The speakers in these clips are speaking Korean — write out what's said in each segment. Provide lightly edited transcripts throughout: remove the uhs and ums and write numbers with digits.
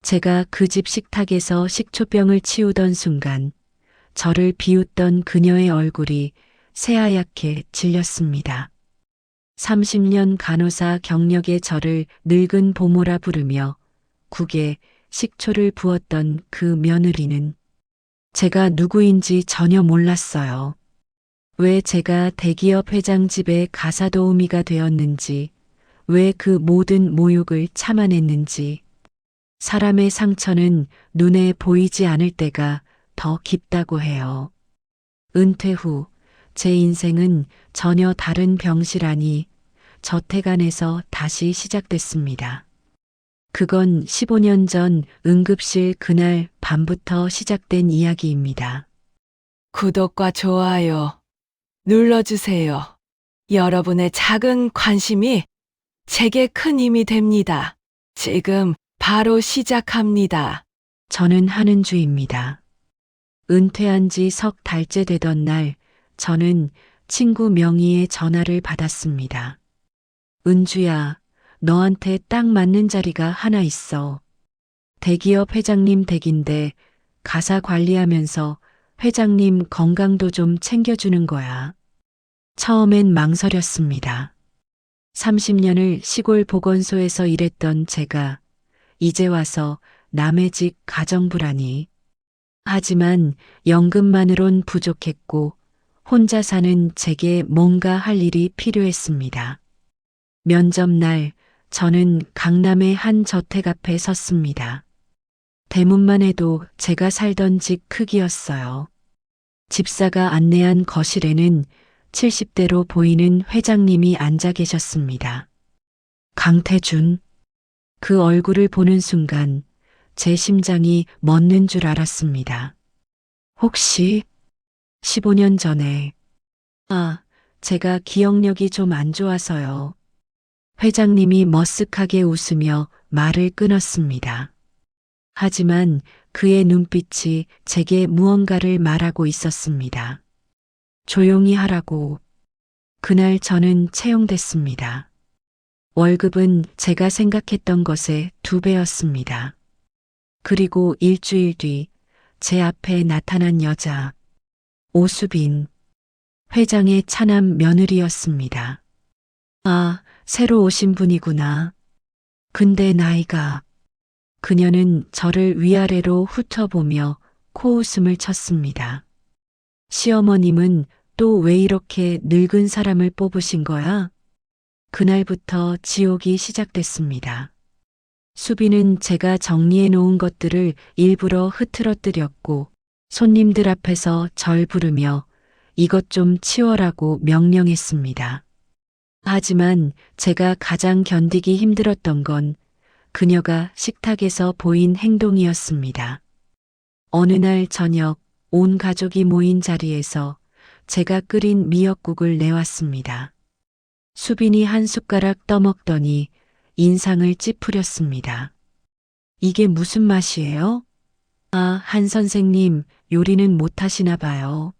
제가 그 집 식탁에서 식초병을 치우던 순간 저를 비웃던 그녀의 얼굴이 새하얗게 질렸습니다. 30년 간호사 경력의 저를 늙은 보모라 부르며 국에 식초를 부었던 그 며느리는 제가 누구인지 전혀 몰랐어요. 왜 제가 대기업 회장 집의 가사도우미가 되었는지, 왜 그 모든 모욕을 참아냈는지. 사람의 상처는 눈에 보이지 않을 때가 더 깊다고 해요. 은퇴 후 제 인생은 전혀 다른 병실 안이 저택 안에서 다시 시작됐습니다. 그건 15년 전 응급실 그날 밤부터 시작된 이야기입니다. 구독과 좋아요 눌러주세요. 여러분의 작은 관심이 제게 큰 힘이 됩니다. 지금 바로 시작합니다. 저는 한은주입니다. 은퇴한 지 석 달째 되던 날 저는 친구 명희의 전화를 받았습니다. 은주야, 너한테 딱 맞는 자리가 하나 있어. 대기업 회장님 댁인데 가사 관리하면서 회장님 건강도 좀 챙겨주는 거야. 처음엔 망설였습니다. 30년을 시골 보건소에서 일했던 제가 이제 와서 남의 집 가정부라니. 하지만 연금만으론 부족했고 혼자 사는 제게 뭔가 할 일이 필요했습니다. 면접 날 저는 강남의 한 저택 앞에 섰습니다. 대문만 해도 제가 살던 집 크기였어요. 집사가 안내한 거실에는 70대로 보이는 회장님이 앉아 계셨습니다. 강태준. 그 얼굴을 보는 순간 제 심장이 멎는 줄 알았습니다. 혹시 15년 전에, 제가 기억력이 좀 안 좋아서요. 회장님이 머쓱하게 웃으며 말을 끊었습니다. 하지만 그의 눈빛이 제게 무언가를 말하고 있었습니다. 조용히 하라고. 그날 저는 채용됐습니다. 월급은 제가 생각했던 것의 2배였습니다. 그리고 일주일 뒤 제 앞에 나타난 여자, 오수빈, 회장의 차남 며느리였습니다. 새로 오신 분이구나. 근데 나이가. 그녀는 저를 위아래로 훑어보며 코웃음을 쳤습니다. 시어머님은 또 왜 이렇게 늙은 사람을 뽑으신 거야? 그날부터 지옥이 시작됐습니다. 수빈은 제가 정리해 놓은 것들을 일부러 흐트러뜨렸고 손님들 앞에서 절 부르며 이것 좀 치워라고 명령했습니다. 하지만 제가 가장 견디기 힘들었던 건 그녀가 식탁에서 보인 행동이었습니다. 어느 날 저녁 온 가족이 모인 자리에서 제가 끓인 미역국을 내왔습니다. 수빈이 한 숟가락 떠먹더니 인상을 찌푸렸습니다. 이게 무슨 맛이에요? 한 선생님 요리는 못하시나 봐요.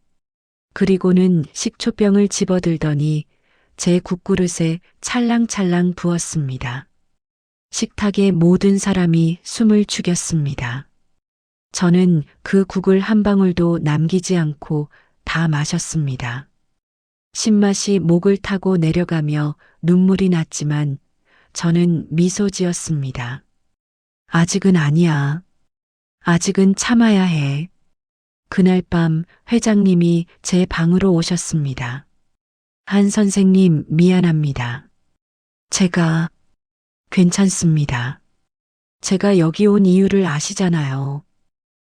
그리고는 식초병을 집어들더니 제 국그릇에 찰랑찰랑 부었습니다. 식탁의 모든 사람이 숨을 죽였습니다. 저는 그 국을 한 방울도 남기지 않고 다 마셨습니다. 신맛이 목을 타고 내려가며 눈물이 났지만 저는 미소 지었습니다. 아직은 아니야. 아직은 참아야 해. 그날 밤 회장님이 제 방으로 오셨습니다. 한 선생님 미안합니다. 제가 괜찮습니다. 제가 여기 온 이유를 아시잖아요.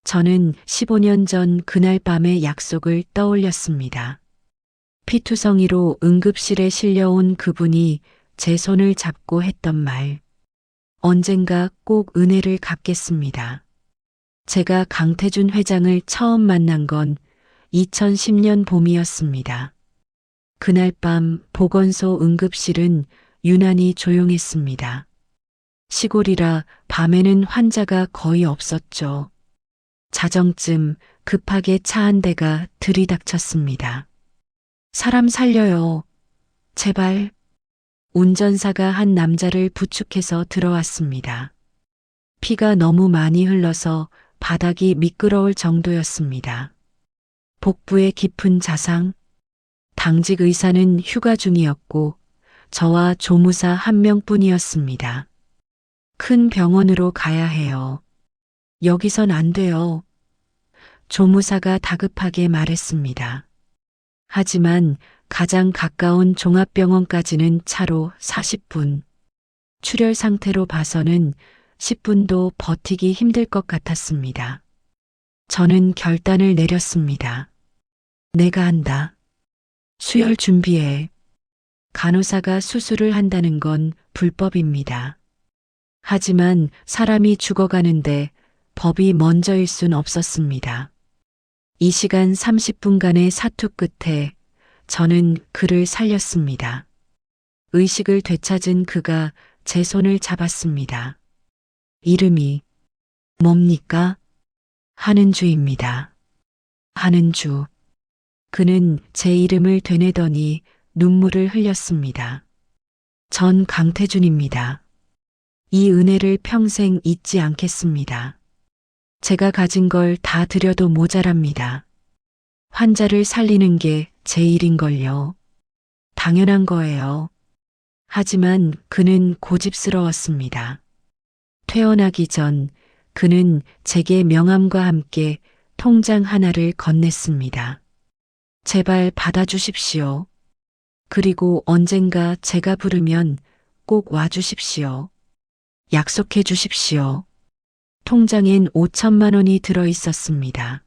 저는 15년 전 그날 밤의 약속을 떠올렸습니다. 피투성이로 응급실에 실려온 그분이 제 손을 잡고 했던 말. 언젠가 꼭 은혜를 갚겠습니다. 제가 강태준 회장을 처음 만난 건 2010년 봄이었습니다. 그날 밤 보건소 응급실은 유난히 조용했습니다. 시골이라 밤에는 환자가 거의 없었죠. 자정쯤 급하게 차 한 대가 들이닥쳤습니다. 사람 살려요. 제발. 운전사가 한 남자를 부축해서 들어왔습니다. 피가 너무 많이 흘러서 바닥이 미끄러울 정도였습니다. 복부에 깊은 자상, 당직 의사는 휴가 중이었고 저와 조무사 한 명뿐이었습니다. 큰 병원으로 가야 해요. 여기선 안 돼요. 조무사가 다급하게 말했습니다. 하지만 가장 가까운 종합병원까지는 차로 40분. 출혈 상태로 봐서는 10분도 버티기 힘들 것 같았습니다. 저는 결단을 내렸습니다. 내가 한다. 수혈 준비해. 간호사가 수술을 한다는 건 불법입니다. 하지만 사람이 죽어가는데 법이 먼저일 순 없었습니다. 이 시간 30분간의 사투 끝에 저는 그를 살렸습니다. 의식을 되찾은 그가 제 손을 잡았습니다. 이름이 뭡니까? 한은주입니다. 한은주. 그는 제 이름을 되뇌더니 눈물을 흘렸습니다. 전 강태준입니다. 이 은혜를 평생 잊지 않겠습니다. 제가 가진 걸 다 드려도 모자랍니다. 환자를 살리는 게 제 일인걸요. 당연한 거예요. 하지만 그는 고집스러웠습니다. 퇴원하기 전 그는 제게 명함과 함께 통장 하나를 건넸습니다. 제발 받아주십시오. 그리고 언젠가 제가 부르면 꼭 와주십시오. 약속해 주십시오. 통장엔 5천만 원이 들어 있었습니다.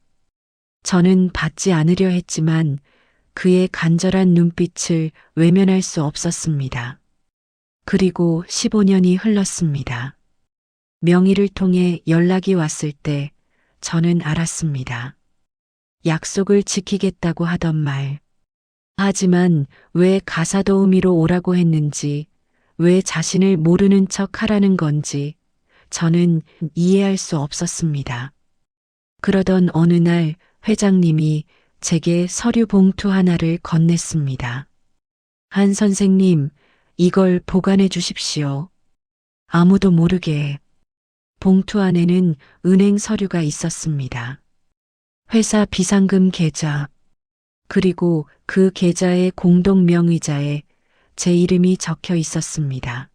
저는 받지 않으려 했지만 그의 간절한 눈빛을 외면할 수 없었습니다. 그리고 15년이 흘렀습니다. 명의를 통해 연락이 왔을 때 저는 알았습니다. 약속을 지키겠다고 하던 말. 하지만 왜 가사도우미로 오라고 했는지, 왜 자신을 모르는 척 하라는 건지 저는 이해할 수 없었습니다. 그러던 어느 날 회장님이 제게 서류 봉투 하나를 건넸습니다. 한 선생님, 이걸 보관해 주십시오. 아무도 모르게. 봉투 안에는 은행 서류가 있었습니다. 회사 비상금 계좌, 그리고 그 계좌의 공동 명의자에 제 이름이 적혀 있었습니다.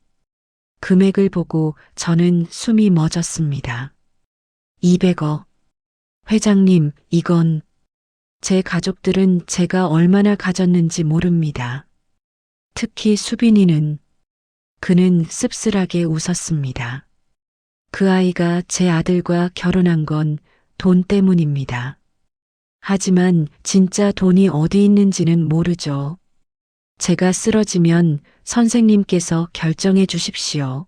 금액을 보고 저는 숨이 멎었습니다. 200억. 회장님, 이건 제 가족들은 제가 얼마나 가졌는지 모릅니다. 특히 수빈이는 그는 씁쓸하게 웃었습니다. 그 아이가 제 아들과 결혼한 건 돈 때문입니다. 하지만 진짜 돈이 어디 있는지는 모르죠. 제가 쓰러지면 선생님께서 결정해 주십시오.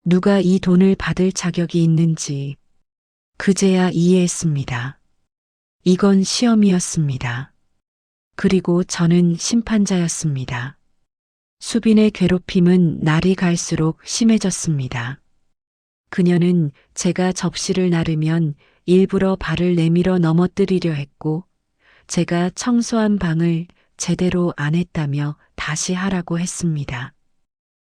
누가 이 돈을 받을 자격이 있는지. 그제야 이해했습니다. 이건 시험이었습니다. 그리고 저는 심판자였습니다. 수빈의 괴롭힘은 날이 갈수록 심해졌습니다. 그녀는 제가 접시를 나르면 일부러 발을 내밀어 넘어뜨리려 했고, 제가 청소한 방을 제대로 안 했다며 다시 하라고 했습니다.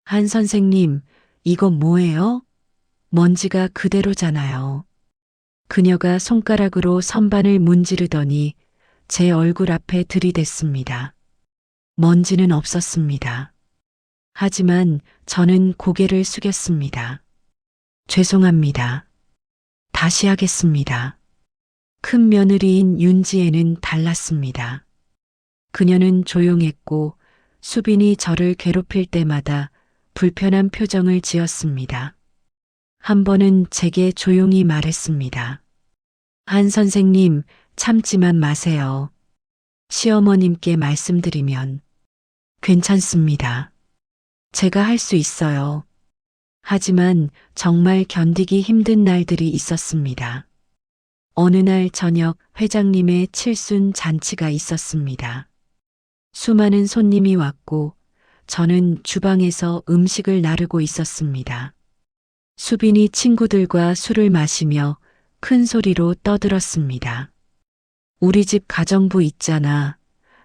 한 선생님, 이건 뭐예요? 먼지가 그대로잖아요. 그녀가 손가락으로 선반을 문지르더니 제 얼굴 앞에 들이댔습니다. 먼지는 없었습니다. 하지만 저는 고개를 숙였습니다. 죄송합니다. 다시 하겠습니다. 큰 며느리인 윤지혜는 달랐습니다. 그녀는 조용했고 수빈이 저를 괴롭힐 때마다 불편한 표정을 지었습니다. 한 번은 제게 조용히 말했습니다. 한 선생님, 참지만 마세요. 시어머님께 말씀드리면 괜찮습니다. 제가 할 수 있어요. 하지만 정말 견디기 힘든 날들이 있었습니다. 어느 날 저녁 회장님의 칠순 잔치가 있었습니다. 수많은 손님이 왔고 저는 주방에서 음식을 나르고 있었습니다. 수빈이 친구들과 술을 마시며 큰 소리로 떠들었습니다. 우리 집 가정부 있잖아.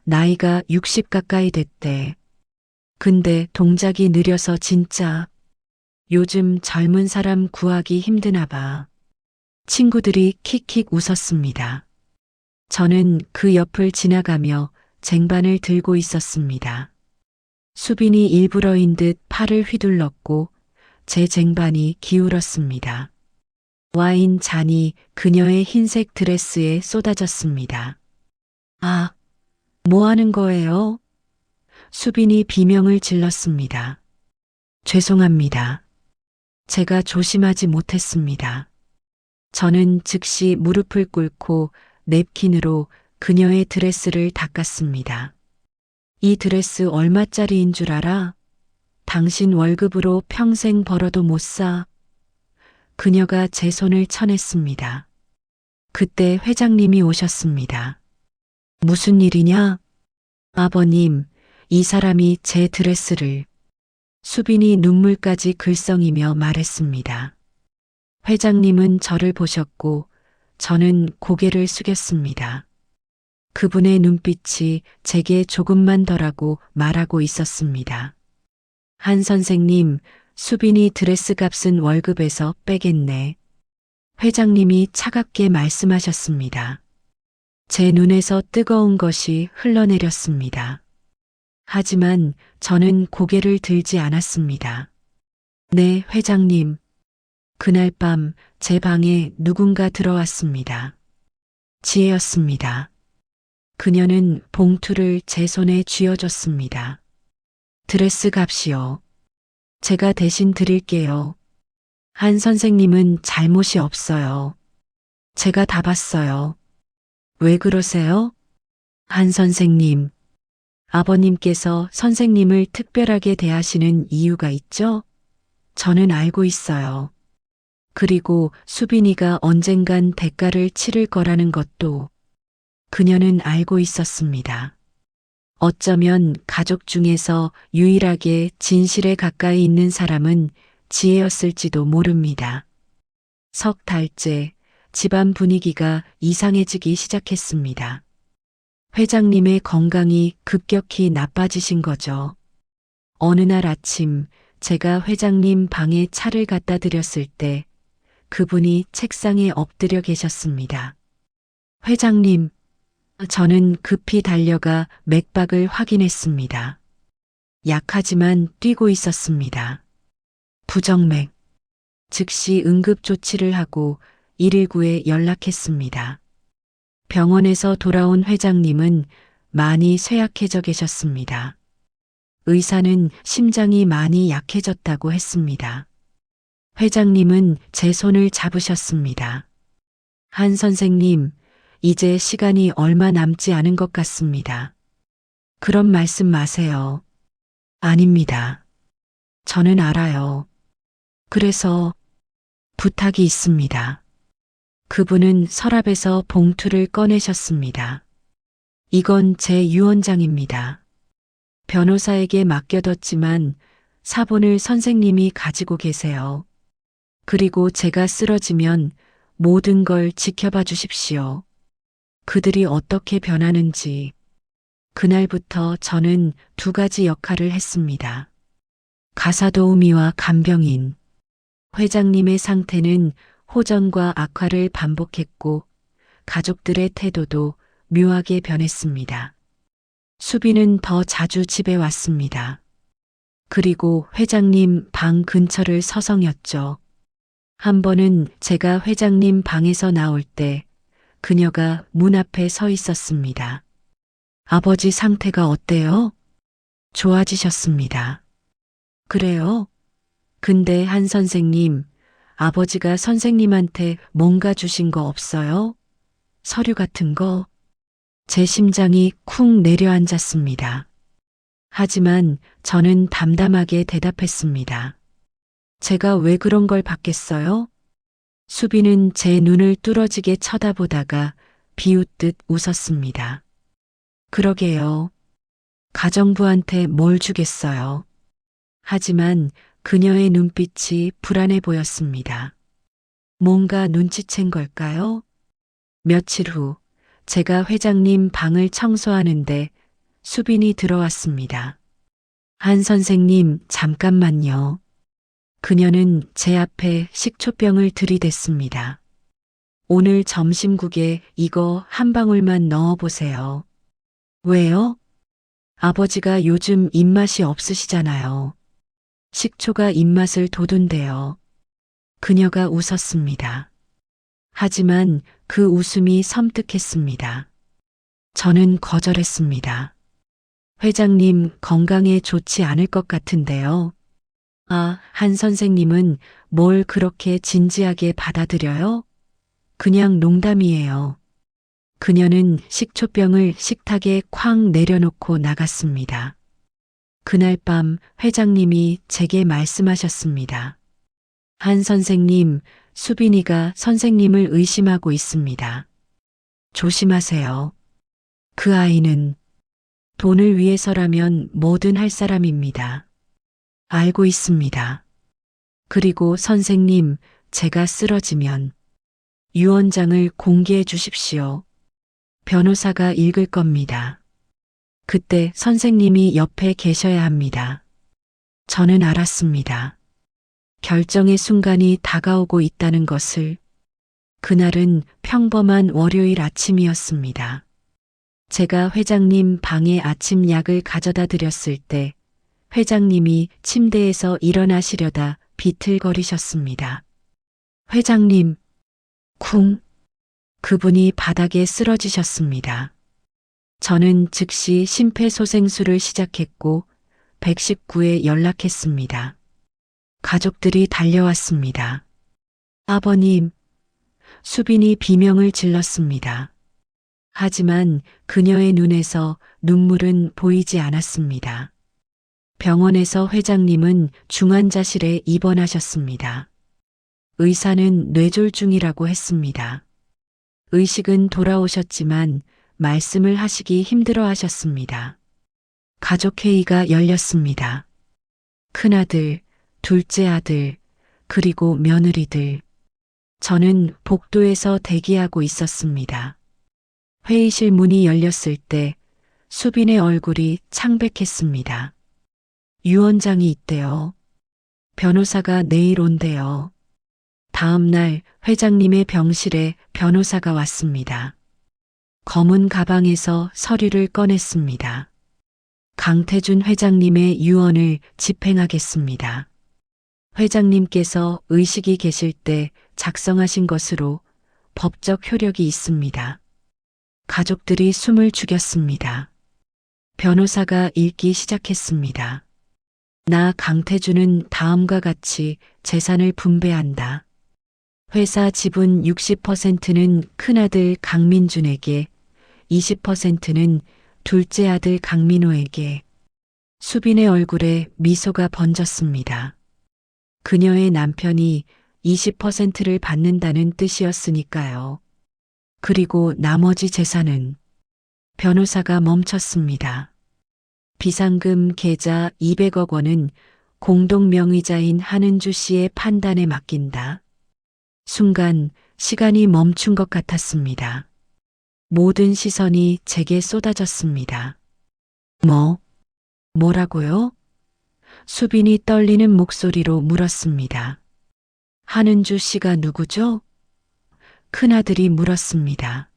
나이가 60 가까이 됐대. 근데 동작이 느려서 진짜 요즘 젊은 사람 구하기 힘드나 봐. 친구들이 킥킥 웃었습니다. 저는 그 옆을 지나가며 쟁반을 들고 있었습니다. 수빈이 일부러인 듯 팔을 휘둘렀고 제 쟁반이 기울었습니다. 와인 잔이 그녀의 흰색 드레스에 쏟아졌습니다. 아, 뭐 하는 거예요? 수빈이 비명을 질렀습니다. 죄송합니다. 제가 조심하지 못했습니다. 저는 즉시 무릎을 꿇고 냅킨으로 그녀의 드레스를 닦았습니다. 이 드레스 얼마짜리인 줄 알아? 당신 월급으로 평생 벌어도 못 사. 그녀가 제 손을 쳐냈습니다. 그때 회장님이 오셨습니다. 무슨 일이냐? 아버님, 이 사람이 제 드레스를. 수빈이 눈물까지 글썽이며 말했습니다. 회장님은 저를 보셨고 저는 고개를 숙였습니다. 그분의 눈빛이 제게 조금만 더라고 말하고 있었습니다. 한 선생님, 수빈이 드레스 값은 월급에서 빼겠네. 회장님이 차갑게 말씀하셨습니다. 제 눈에서 뜨거운 것이 흘러내렸습니다. 하지만 저는 고개를 들지 않았습니다. 네, 회장님. 그날 밤 제 방에 누군가 들어왔습니다. 지혜였습니다. 그녀는 봉투를 제 손에 쥐어줬습니다. 드레스 값이요. 제가 대신 드릴게요. 한 선생님은 잘못이 없어요. 제가 다 봤어요. 왜 그러세요? 한 선생님. 아버님께서 선생님을 특별하게 대하시는 이유가 있죠? 저는 알고 있어요. 그리고 수빈이가 언젠간 대가를 치를 거라는 것도 그녀는 알고 있었습니다. 어쩌면 가족 중에서 유일하게 진실에 가까이 있는 사람은 지혜였을지도 모릅니다. 석 달째 집안 분위기가 이상해지기 시작했습니다. 회장님의 건강이 급격히 나빠지신 거죠. 어느 날 아침 제가 회장님 방에 차를 갖다 드렸을 때 그분이 책상에 엎드려 계셨습니다. 회장님, 저는 급히 달려가 맥박을 확인했습니다. 약하지만 뛰고 있었습니다. 부정맥. 즉시 응급조치를 하고 119에 연락했습니다. 병원에서 돌아온 회장님은 많이 쇠약해져 계셨습니다. 의사는 심장이 많이 약해졌다고 했습니다. 회장님은 제 손을 잡으셨습니다. 한 선생님, 이제 시간이 얼마 남지 않은 것 같습니다. 그런 말씀 마세요. 아닙니다. 저는 알아요. 그래서 부탁이 있습니다. 그분은 서랍에서 봉투를 꺼내셨습니다. 이건 제 유언장입니다. 변호사에게 맡겨뒀지만 사본을 선생님이 가지고 계세요. 그리고 제가 쓰러지면 모든 걸 지켜봐 주십시오. 그들이 어떻게 변하는지. 그날부터 저는 두 가지 역할을 했습니다. 가사도우미와 간병인. 회장님의 상태는 호전과 악화를 반복했고 가족들의 태도도 묘하게 변했습니다. 수빈은 더 자주 집에 왔습니다. 그리고 회장님 방 근처를 서성였죠. 한 번은 제가 회장님 방에서 나올 때 그녀가 문 앞에 서 있었습니다. 아버지 상태가 어때요? 좋아지셨습니다. 그래요? 근데 한 선생님, 아버지가 선생님한테 뭔가 주신 거 없어요? 서류 같은 거? 제 심장이 쿵 내려앉았습니다. 하지만 저는 담담하게 대답했습니다. 제가 왜 그런 걸 받겠어요? 수빈은 제 눈을 뚫어지게 쳐다보다가 비웃듯 웃었습니다. 그러게요. 가정부한테 뭘 주겠어요. 하지만 그녀의 눈빛이 불안해 보였습니다. 뭔가 눈치챈 걸까요? 며칠 후 제가 회장님 방을 청소하는데 수빈이 들어왔습니다. 한 선생님, 잠깐만요. 그녀는 제 앞에 식초병을 들이댔습니다. 오늘 점심국에 이거 한 방울만 넣어보세요. 왜요? 아버지가 요즘 입맛이 없으시잖아요. 식초가 입맛을 돋운대요. 그녀가 웃었습니다. 하지만 그 웃음이 섬뜩했습니다. 저는 거절했습니다. 회장님 건강에 좋지 않을 것 같은데요. 아, 한 선생님은 뭘 그렇게 진지하게 받아들여요? 그냥 농담이에요. 그녀는 식초병을 식탁에 쾅 내려놓고 나갔습니다. 그날 밤 회장님이 제게 말씀하셨습니다. 한 선생님, 수빈이가 선생님을 의심하고 있습니다. 조심하세요. 그 아이는 돈을 위해서라면 뭐든 할 사람입니다. 알고 있습니다. 그리고 선생님, 제가 쓰러지면 유언장을 공개해 주십시오. 변호사가 읽을 겁니다. 그때 선생님이 옆에 계셔야 합니다. 저는 알았습니다. 결정의 순간이 다가오고 있다는 것을. 그날은 평범한 월요일 아침이었습니다. 제가 회장님 방에 아침 약을 가져다 드렸을 때 회장님이 침대에서 일어나시려다 비틀거리셨습니다. 회장님, 쿵. 그분이 바닥에 쓰러지셨습니다. 저는 즉시 심폐소생술을 시작했고 119에 연락했습니다. 가족들이 달려왔습니다. 아버님, 수빈이 비명을 질렀습니다. 하지만 그녀의 눈에서 눈물은 보이지 않았습니다. 병원에서 회장님은 중환자실에 입원하셨습니다. 의사는 뇌졸중이라고 했습니다. 의식은 돌아오셨지만 말씀을 하시기 힘들어 하셨습니다. 가족회의가 열렸습니다. 큰아들, 둘째 아들, 그리고 며느리들. 저는 복도에서 대기하고 있었습니다. 회의실 문이 열렸을 때 수빈의 얼굴이 창백했습니다. 유언장이 있대요. 변호사가 내일 온대요. 다음 날 회장님의 병실에 변호사가 왔습니다. 검은 가방에서 서류를 꺼냈습니다. 강태준 회장님의 유언을 집행하겠습니다. 회장님께서 의식이 계실 때 작성하신 것으로 법적 효력이 있습니다. 가족들이 숨을 죽였습니다. 변호사가 읽기 시작했습니다. 나 강태준은 다음과 같이 재산을 분배한다. 회사 지분 60%는 큰아들 강민준에게, 20%는 둘째 아들 강민호에게. 수빈의 얼굴에 미소가 번졌습니다. 그녀의 남편이 20%를 받는다는 뜻이었으니까요. 그리고 나머지 재산은. 변호사가 멈췄습니다. 비상금 계좌 200억 원은 공동 명의자인 한은주 씨의 판단에 맡긴다. 순간 시간이 멈춘 것 같았습니다. 모든 시선이 제게 쏟아졌습니다. 뭐라고요? 수빈이 떨리는 목소리로 물었습니다. 한은주 씨가 누구죠? 큰아들이 물었습니다.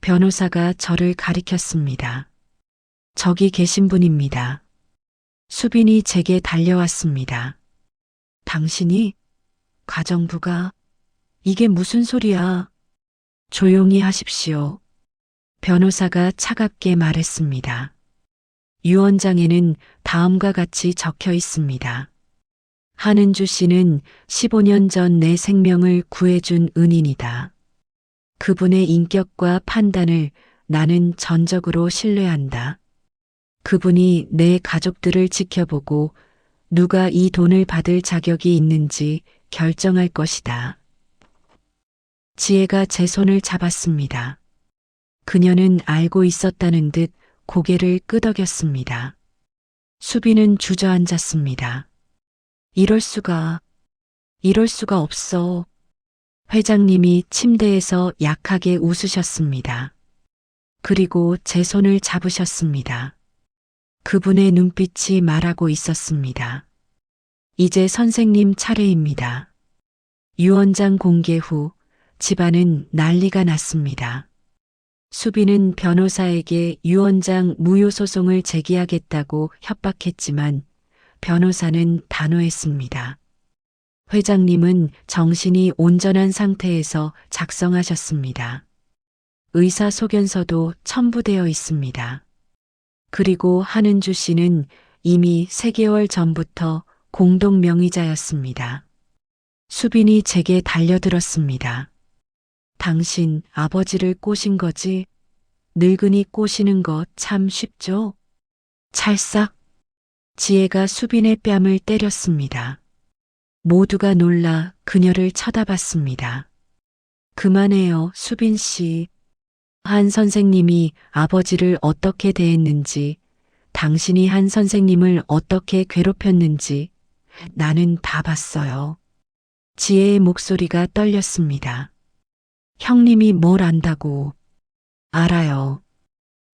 변호사가 저를 가리켰습니다. 저기 계신 분입니다. 수빈이 제게 달려왔습니다. 당신이? 가정부가? 이게 무슨 소리야? 조용히 하십시오. 변호사가 차갑게 말했습니다. 유언장에는 다음과 같이 적혀 있습니다. 한은주 씨는 15년 전 내 생명을 구해준 은인이다. 그분의 인격과 판단을 나는 전적으로 신뢰한다. 그분이 내 가족들을 지켜보고 누가 이 돈을 받을 자격이 있는지 결정할 것이다. 지혜가 제 손을 잡았습니다. 그녀는 알고 있었다는 듯 고개를 끄덕였습니다. 수빈은 주저앉았습니다. 이럴 수가 없어. 회장님이 침대에서 약하게 웃으셨습니다. 그리고 제 손을 잡으셨습니다. 그분의 눈빛이 말하고 있었습니다. 이제 선생님 차례입니다. 유언장 공개 후 집안은 난리가 났습니다. 수빈은 변호사에게 유언장 무효 소송을 제기하겠다고 협박했지만 변호사는 단호했습니다. 회장님은 정신이 온전한 상태에서 작성하셨습니다. 의사소견서도 첨부되어 있습니다. 그리고 한은주 씨는 이미 3개월 전부터 공동 명의자였습니다. 수빈이 제게 달려들었습니다. 당신 아버지를 꼬신 거지? 늙은이 꼬시는 거 참 쉽죠? 찰싹. 지혜가 수빈의 뺨을 때렸습니다. 모두가 놀라 그녀를 쳐다봤습니다. 그만해요, 수빈 씨. 한 선생님이 아버지를 어떻게 대했는지, 당신이 한 선생님을 어떻게 괴롭혔는지 나는 다 봤어요. 지혜의 목소리가 떨렸습니다. 형님이 뭘 안다고. 알아요.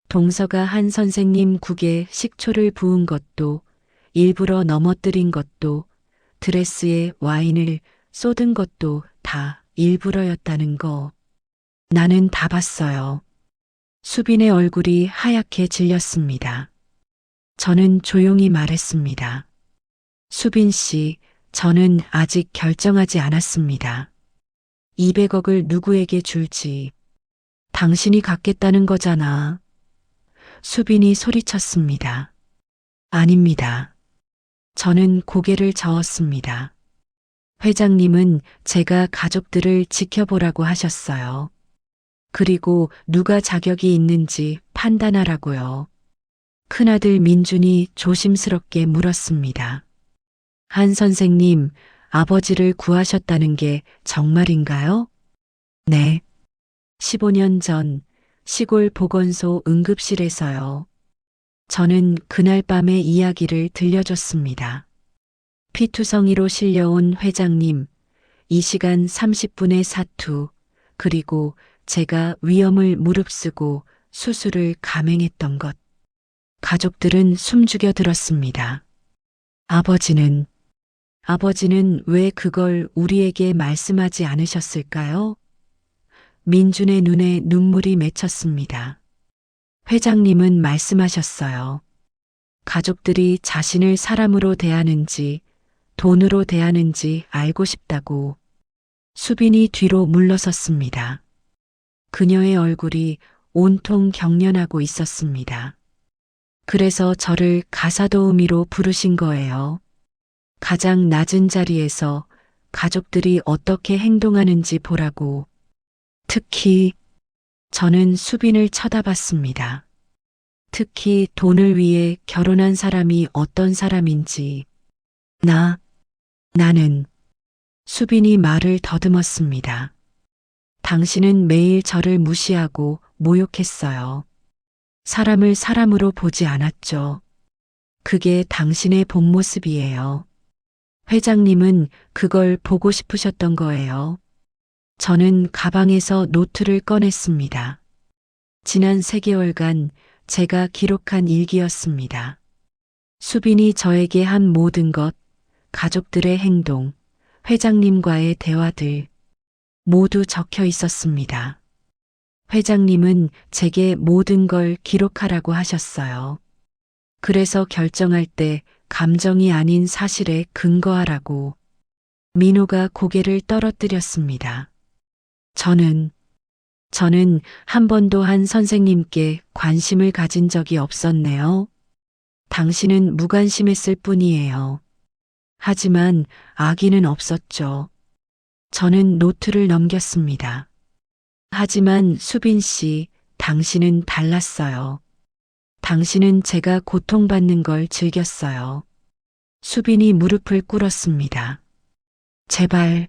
동서가 한 선생님 국에 식초를 부은 것도, 일부러 넘어뜨린 것도, 드레스에 와인을 쏟은 것도 다 일부러였다는 거. 나는 다 봤어요. 수빈의 얼굴이 하얗게 질렸습니다. 저는 조용히 말했습니다. 수빈 씨, 저는 아직 결정하지 않았습니다. 200억을 누구에게 줄지. 당신이 갖겠다는 거잖아. 수빈이 소리쳤습니다. 아닙니다. 저는 고개를 저었습니다. 회장님은 제가 가족들을 지켜보라고 하셨어요. 그리고 누가 자격이 있는지 판단하라고요. 큰아들 민준이 조심스럽게 물었습니다. 한 선생님, 아버지를 구하셨다는 게 정말인가요? 네. 15년 전 시골 보건소 응급실에서요. 저는 그날 밤의 이야기를 들려줬습니다. 피투성이로 실려온 회장님, 이 시간 30분의 사투, 그리고 제가 위험을 무릅쓰고 수술을 감행했던 것. 가족들은 숨죽여 들었습니다. 아버지는 왜 그걸 우리에게 말씀하지 않으셨을까요? 민준의 눈에 눈물이 맺혔습니다. 회장님은 말씀하셨어요. 가족들이 자신을 사람으로 대하는지 돈으로 대하는지 알고 싶다고. 수빈이 뒤로 물러섰습니다. 그녀의 얼굴이 온통 경련하고 있었습니다. 그래서 저를 가사도우미로 부르신 거예요. 가장 낮은 자리에서 가족들이 어떻게 행동하는지 보라고. 특히 저는 수빈을 쳐다봤습니다. 특히 돈을 위해 결혼한 사람이 어떤 사람인지. 나는 수빈이 말을 더듬었습니다. 당신은 매일 저를 무시하고 모욕했어요. 사람을 사람으로 보지 않았죠. 그게 당신의 본 모습이에요. 회장님은 그걸 보고 싶으셨던 거예요. 저는 가방에서 노트를 꺼냈습니다. 지난 3개월간 제가 기록한 일기였습니다. 수빈이 저에게 한 모든 것, 가족들의 행동, 회장님과의 대화들, 모두 적혀 있었습니다. 회장님은 제게 모든 걸 기록하라고 하셨어요. 그래서 결정할 때 감정이 아닌 사실에 근거하라고. 민호가 고개를 떨어뜨렸습니다. 저는 한 번도 한 선생님께 관심을 가진 적이 없었네요. 당신은 무관심했을 뿐이에요. 하지만 악의는 없었죠. 저는 노트를 넘겼습니다. 하지만 수빈 씨, 당신은 달랐어요. 당신은 제가 고통받는 걸 즐겼어요. 수빈이 무릎을 꿇었습니다. 제발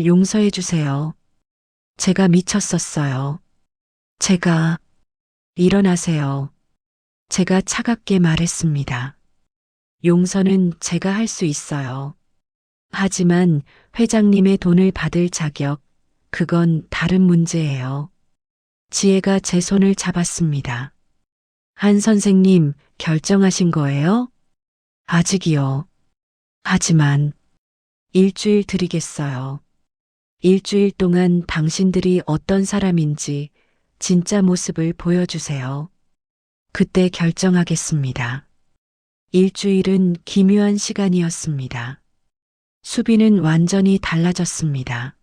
용서해 주세요. 제가 미쳤었어요. 일어나세요. 제가 차갑게 말했습니다. 용서는 제가 할 수 있어요. 하지만 회장님의 돈을 받을 자격, 그건 다른 문제예요. 지혜가 제 손을 잡았습니다. 한 선생님, 결정하신 거예요? 아직이요. 하지만 일주일 드리겠어요. 일주일 동안 당신들이 어떤 사람인지 진짜 모습을 보여주세요. 그때 결정하겠습니다. 일주일은 기묘한 시간이었습니다. 수빈은 완전히 달라졌습니다.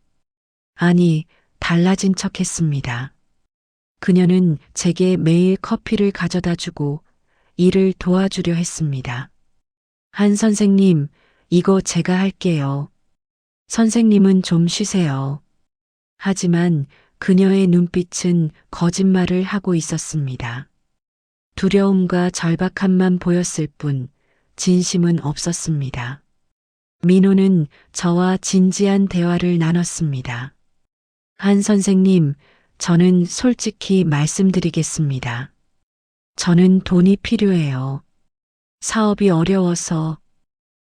아니, 달라진 척 했습니다. 그녀는 제게 매일 커피를 가져다 주고 일을 도와주려 했습니다. 한 선생님, 이거 제가 할게요. 선생님은 좀 쉬세요. 하지만 그녀의 눈빛은 거짓말을 하고 있었습니다. 두려움과 절박함만 보였을 뿐 진심은 없었습니다. 민호는 저와 진지한 대화를 나눴습니다. 한 선생님, 저는 솔직히 말씀드리겠습니다. 저는 돈이 필요해요. 사업이 어려워서.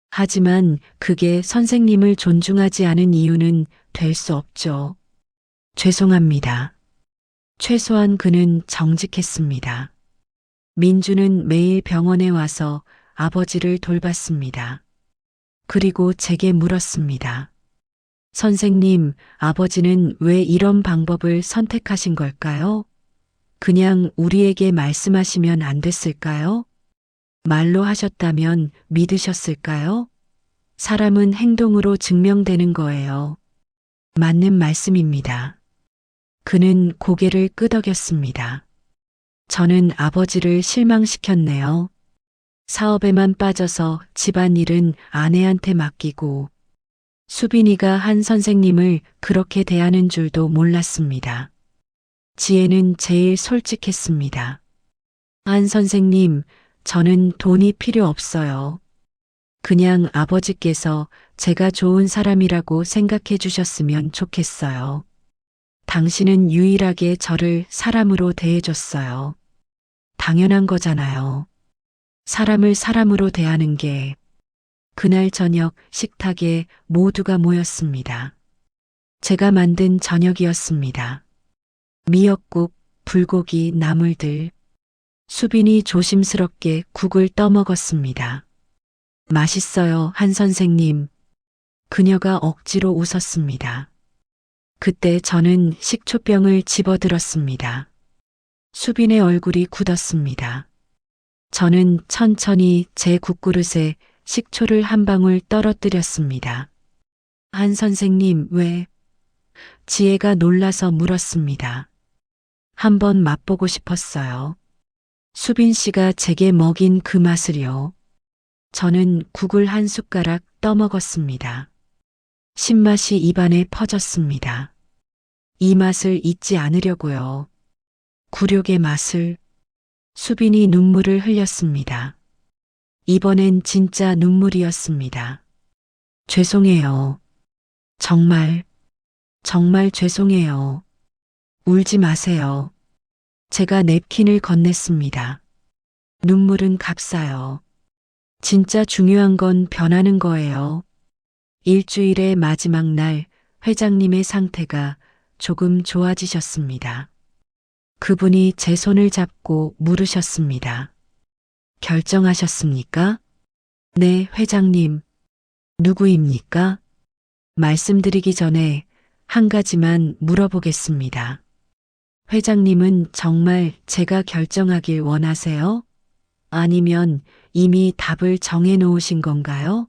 하지만 그게 선생님을 존중하지 않은 이유는 될 수 없죠. 죄송합니다. 최소한 그는 정직했습니다. 민주는 매일 병원에 와서 아버지를 돌봤습니다. 그리고 제게 물었습니다. 선생님, 아버지는 왜 이런 방법을 선택하신 걸까요? 그냥 우리에게 말씀하시면 안 됐을까요? 말로 하셨다면 믿으셨을까요? 사람은 행동으로 증명되는 거예요. 맞는 말씀입니다. 그는 고개를 끄덕였습니다. 저는 아버지를 실망시켰네요. 사업에만 빠져서 집안일은 아내한테 맡기고 수빈이가 한 선생님을 그렇게 대하는 줄도 몰랐습니다. 지혜는 제일 솔직했습니다. 한 선생님, 저는 돈이 필요 없어요. 그냥 아버지께서 제가 좋은 사람이라고 생각해 주셨으면 좋겠어요. 당신은 유일하게 저를 사람으로 대해줬어요. 당연한 거잖아요. 사람을 사람으로 대하는 게. 그날 저녁 식탁에 모두가 모였습니다. 제가 만든 저녁이었습니다. 미역국, 불고기, 나물들. 수빈이 조심스럽게 국을 떠먹었습니다. 맛있어요, 한 선생님. 그녀가 억지로 웃었습니다. 그때 저는 식초병을 집어들었습니다. 수빈의 얼굴이 굳었습니다. 저는 천천히 제 국그릇에 식초를 한 방울 떨어뜨렸습니다. 한 선생님, 왜? 지혜가 놀라서 물었습니다. 한번 맛보고 싶었어요. 수빈 씨가 제게 먹인 그 맛을요. 저는 국을 한 숟가락 떠먹었습니다. 신맛이 입안에 퍼졌습니다. 이 맛을 잊지 않으려고요. 굴욕의 맛을. 수빈이 눈물을 흘렸습니다. 이번엔 진짜 눈물이었습니다. 죄송해요. 정말, 정말 죄송해요. 울지 마세요. 제가 냅킨을 건넸습니다. 눈물은 값싸요. 진짜 중요한 건 변하는 거예요. 일주일의 마지막 날 회장님의 상태가 조금 좋아지셨습니다. 그분이 제 손을 잡고 물으셨습니다. 결정하셨습니까? 네, 회장님. 누구입니까? 말씀드리기 전에 한 가지만 물어보겠습니다. 회장님은 정말 제가 결정하길 원하세요? 아니면 이미 답을 정해 놓으신 건가요?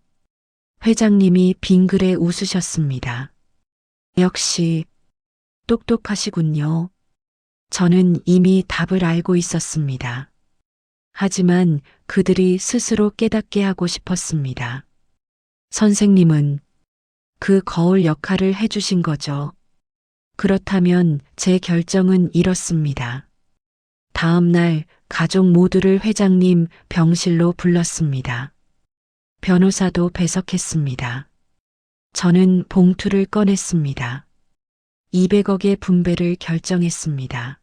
회장님이 빙그레 웃으셨습니다. 역시 똑똑하시군요. 저는 이미 답을 알고 있었습니다. 하지만 그들이 스스로 깨닫게 하고 싶었습니다. 선생님은 그 거울 역할을 해주신 거죠. 그렇다면 제 결정은 이렇습니다. 다음 날 가족 모두를 회장님 병실로 불렀습니다. 변호사도 배석했습니다. 저는 봉투를 꺼냈습니다. 200억의 분배를 결정했습니다.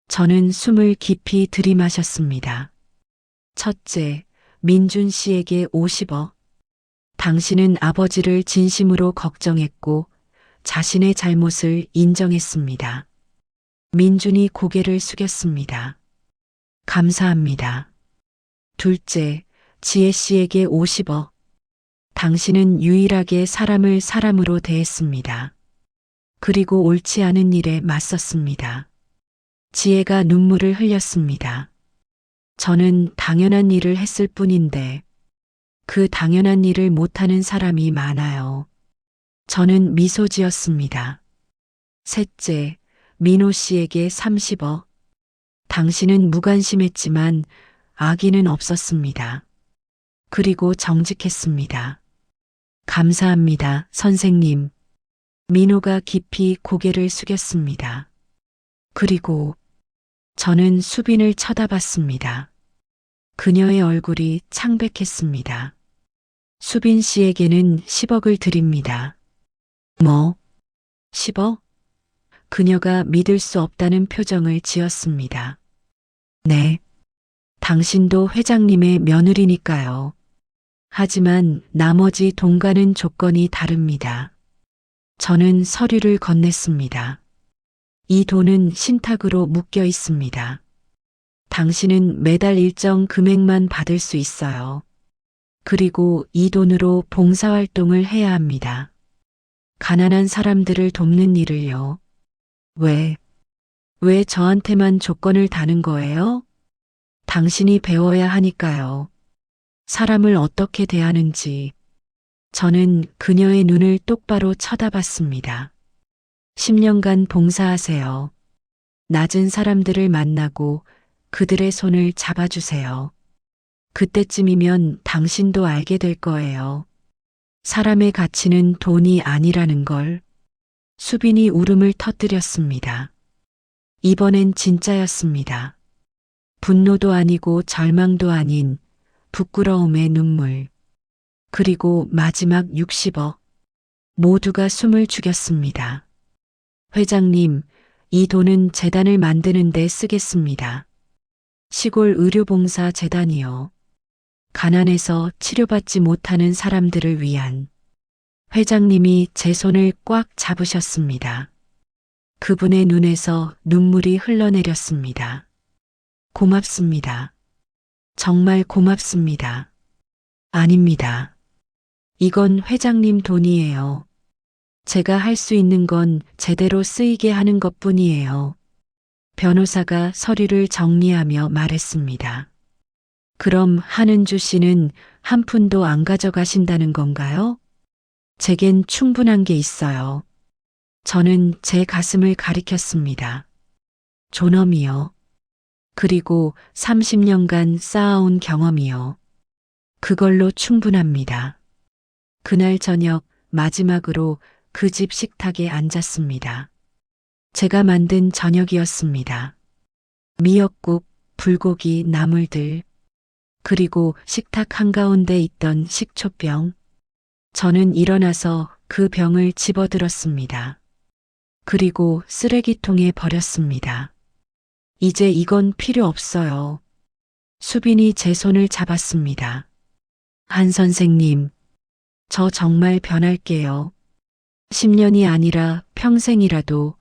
저는 숨을 깊이 들이마셨습니다. 첫째, 민준 씨에게 50억. 당신은 아버지를 진심으로 걱정했고 자신의 잘못을 인정했습니다. 민준이 고개를 숙였습니다. 감사합니다. 둘째, 지혜 씨에게 50억. 당신은 유일하게 사람을 사람으로 대했습니다. 그리고 옳지 않은 일에 맞섰습니다. 지혜가 눈물을 흘렸습니다. 저는 당연한 일을 했을 뿐인데 그 당연한 일을 못하는 사람이 많아요. 저는 미소 지었습니다. 셋째, 민호 씨에게 30억. 당신은 무관심했지만 악의는 없었습니다. 그리고 정직했습니다. 감사합니다, 선생님. 민호가 깊이 고개를 숙였습니다. 그리고 저는 수빈을 쳐다봤습니다. 그녀의 얼굴이 창백했습니다. 수빈 씨에게는 10억을 드립니다. 뭐? 10억? 그녀가 믿을 수 없다는 표정을 지었습니다. 네. 당신도 회장님의 며느리니까요. 하지만 나머지 동가는 조건이 다릅니다. 저는 서류를 건넸습니다. 이 돈은 신탁으로 묶여 있습니다. 당신은 매달 일정 금액만 받을 수 있어요. 그리고 이 돈으로 봉사활동을 해야 합니다. 가난한 사람들을 돕는 일을요. 왜 저한테만 조건을 다는 거예요? 당신이 배워야 하니까요. 사람을 어떻게 대하는지. 저는 그녀의 눈을 똑바로 쳐다봤습니다. 10년간 봉사하세요. 낮은 사람들을 만나고 그들의 손을 잡아주세요. 그때쯤이면 당신도 알게 될 거예요. 사람의 가치는 돈이 아니라는 걸. 수빈이 울음을 터뜨렸습니다. 이번엔 진짜였습니다. 분노도 아니고 절망도 아닌 부끄러움의 눈물. 그리고 마지막 60억. 모두가 숨을 죽였습니다. 회장님, 이 돈은 재단을 만드는 데 쓰겠습니다. 시골 의료봉사 재단이요. 가난해서 치료받지 못하는 사람들을 위한. 회장님이 제 손을 꽉 잡으셨습니다. 그분의 눈에서 눈물이 흘러내렸습니다. 고맙습니다. 정말 고맙습니다. 아닙니다. 이건 회장님 돈이에요. 제가 할 수 있는 건 제대로 쓰이게 하는 것뿐이에요. 변호사가 서류를 정리하며 말했습니다. 그럼 한은주 씨는 한 푼도 안 가져가신다는 건가요? 제겐 충분한 게 있어요. 저는 제 가슴을 가리켰습니다. 존엄이요. 그리고 30년간 쌓아온 경험이요. 그걸로 충분합니다. 그날 저녁 마지막으로 그 집 식탁에 앉았습니다. 제가 만든 저녁이었습니다. 미역국, 불고기, 나물들, 그리고 식탁 한가운데 있던 식초병. 저는 일어나서 그 병을 집어들었습니다. 그리고 쓰레기통에 버렸습니다. 이제 이건 필요 없어요. 수빈이 제 손을 잡았습니다. 한 선생님, 저 정말 변할게요. 10년이 아니라 평생이라도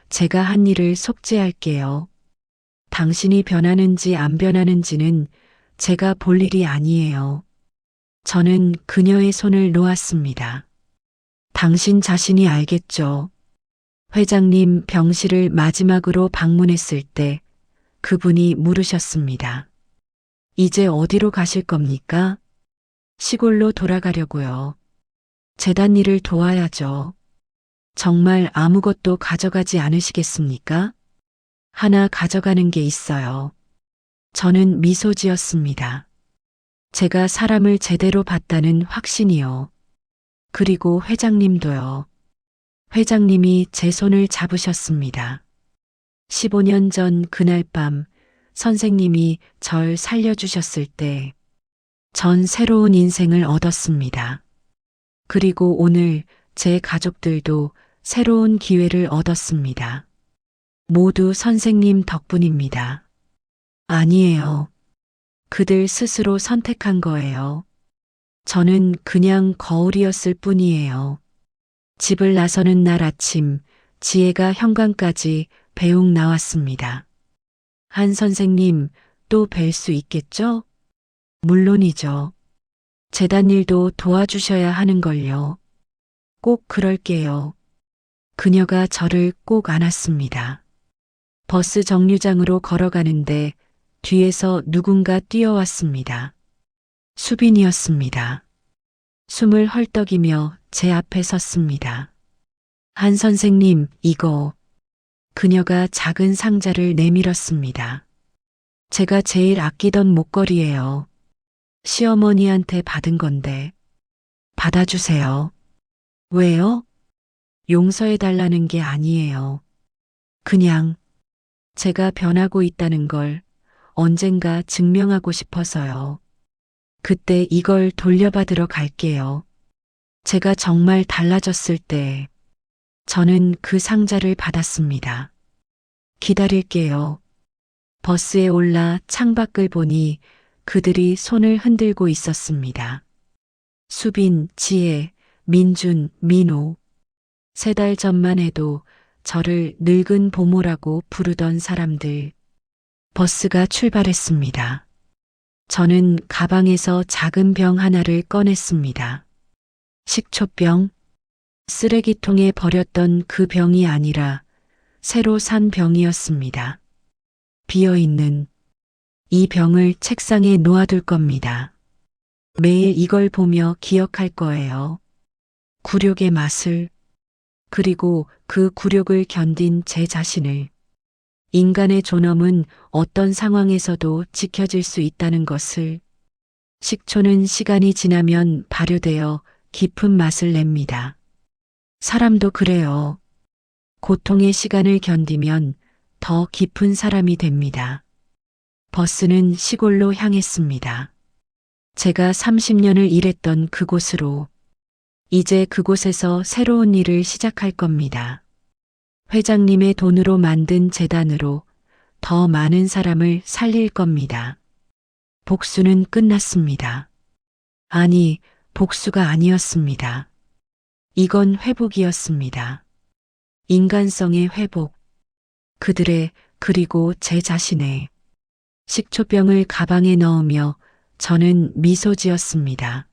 제가 한 일을 속죄할게요. 당신이 변하는지 안 변하는지는 제가 볼 일이 아니에요. 저는 그녀의 손을 놓았습니다. 당신 자신이 알겠죠. 회장님 병실을 마지막으로 방문했을 때 그분이 물으셨습니다. 이제 어디로 가실 겁니까? 시골로 돌아가려고요. 재단 일을 도와야죠. 정말 아무것도 가져가지 않으시겠습니까? 하나 가져가는 게 있어요. 저는 미소 지었습니다. 제가 사람을 제대로 봤다는 확신이요. 그리고 회장님도요. 회장님이 제 손을 잡으셨습니다. 15년 전 그날 밤 선생님이 절 살려주셨을 때 전 새로운 인생을 얻었습니다. 그리고 오늘 제 가족들도 새로운 기회를 얻었습니다. 모두 선생님 덕분입니다. 아니에요. 그들 스스로 선택한 거예요. 저는 그냥 거울이었을 뿐이에요. 집을 나서는 날 아침, 지혜가 현관까지 배웅 나왔습니다. 한 선생님, 또 뵐 수 있겠죠? 물론이죠. 재단 일도 도와주셔야 하는 걸요. 꼭 그럴게요. 그녀가 저를 꼭 안았습니다. 버스 정류장으로 걸어가는데 뒤에서 누군가 뛰어왔습니다. 수빈이었습니다. 숨을 헐떡이며 제 앞에 섰습니다. 한 선생님, 이거. 그녀가 작은 상자를 내밀었습니다. 제가 제일 아끼던 목걸이예요. 시어머니한테 받은 건데. 받아주세요. 왜요? 용서해달라는 게 아니에요. 그냥 제가 변하고 있다는 걸 언젠가 증명하고 싶어서요. 그때 이걸 돌려받으러 갈게요. 제가 정말 달라졌을 때 저는 그 상자를 받았습니다. 기다릴게요. 버스에 올라 창밖을 보니 그들이 손을 흔들고 있었습니다. 수빈, 지혜, 민준, 민호. 3달 전만 해도 저를 늙은 보모라고 부르던 사람들. 버스가 출발했습니다. 저는 가방에서 작은 병 하나를 꺼냈습니다. 식초병, 쓰레기통에 버렸던 그 병이 아니라 새로 산 병이었습니다. 비어있는 이 병을 책상에 놓아둘 겁니다. 매일 이걸 보며 기억할 거예요. 굴욕의 맛을, 그리고 그 굴욕을 견딘 제 자신을. 인간의 존엄은 어떤 상황에서도 지켜질 수 있다는 것을. 식초는 시간이 지나면 발효되어 깊은 맛을 냅니다. 사람도 그래요. 고통의 시간을 견디면 더 깊은 사람이 됩니다. 버스는 시골로 향했습니다. 제가 30년을 일했던 그곳으로. 이제 그곳에서 새로운 일을 시작할 겁니다. 회장님의 돈으로 만든 재단으로 더 많은 사람을 살릴 겁니다. 복수는 끝났습니다. 아니, 복수가 아니었습니다. 이건 회복이었습니다. 인간성의 회복. 그들의, 그리고 제 자신의. 식초병을 가방에 넣으며 저는 미소 지었습니다.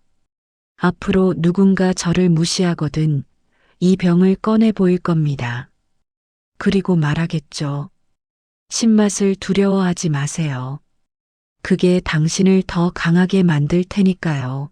앞으로 누군가 저를 무시하거든 이 병을 꺼내 보일 겁니다. 그리고 말하겠죠. 신맛을 두려워하지 마세요. 그게 당신을 더 강하게 만들 테니까요.